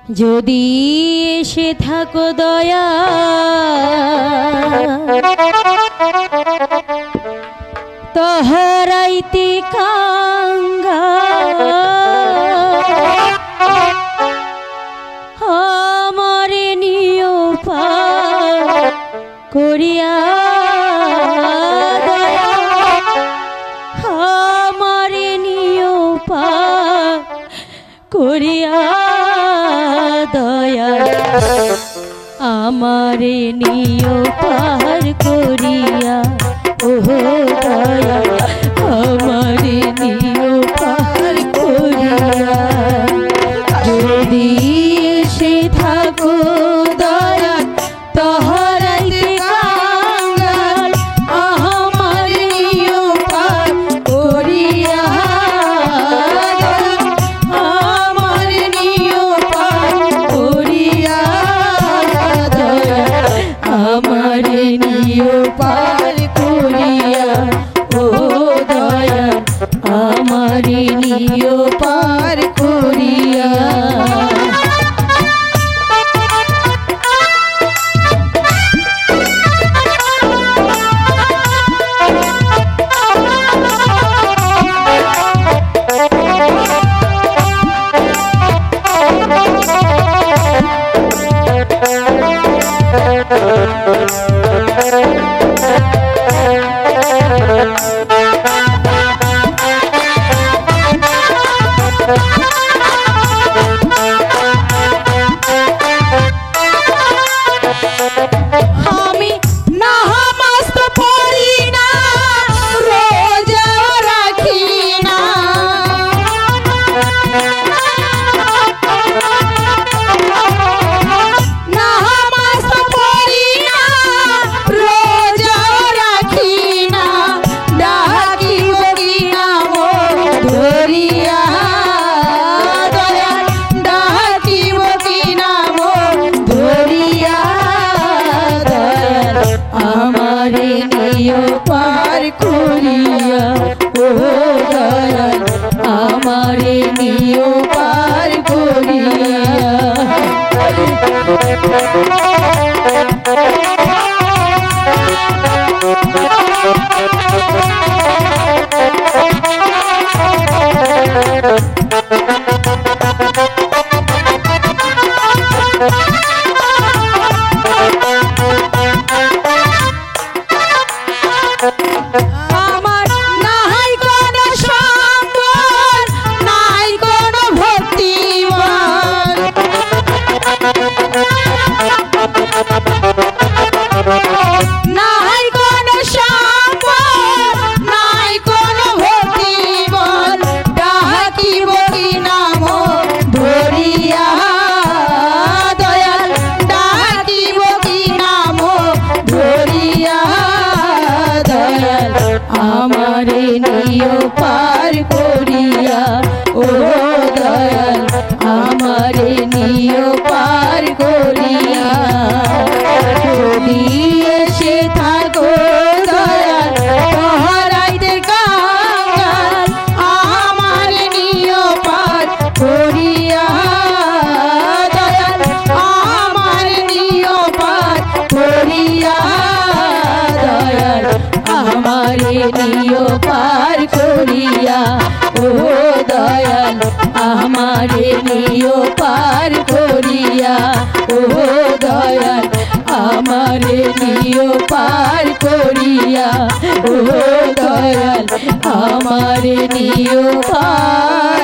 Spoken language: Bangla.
যদি এসে থাকো দয়া তহরাইতে কাঙ্গা আমারে নিও পার করিয়া দয়া আমারে নিও পার করিয়া দয়া আমারে নিও পার করিয়া ওহো দয়া আমারে নিও পার করিয়া যদি এসে থাকো দয়া তহরাইতে কাঙ্গাল আমারে নিও পার করিয়া আমারে নিও পার করিয়া দয়া আমারে নিও পার করিয়া ও দয়া আমারে নিও পার করিয়া আমারে নিও পার করিয়া ও দয়াল আমারে নিও পার করিয়া আমার নাই কোনো সম্বল নাই কোনো ভক্তিমান নাই কোনো সম্বল নাই কোনো ভক্তিমান ডাকিব কি নাম ধরিয়া দয়াল ডাকিব কি নাম ধরিয়া দয়াল আমারে নিও পার করিয়া ও দয়াল আমারে নিও পার করিয়া যদি এসে থাকো দয়াল তহরাইতে কাঙ্গাল আমারে নিও পার করিয়া দয়াল আমারে নিও পার করিয়া দয়াল আমারে নিও পার করিয়া ও দয়াল আমারে নিও পার করিয়া ও দয়াল আমারে নিও পার করিয়া ও দয়াল আমারে নিও পার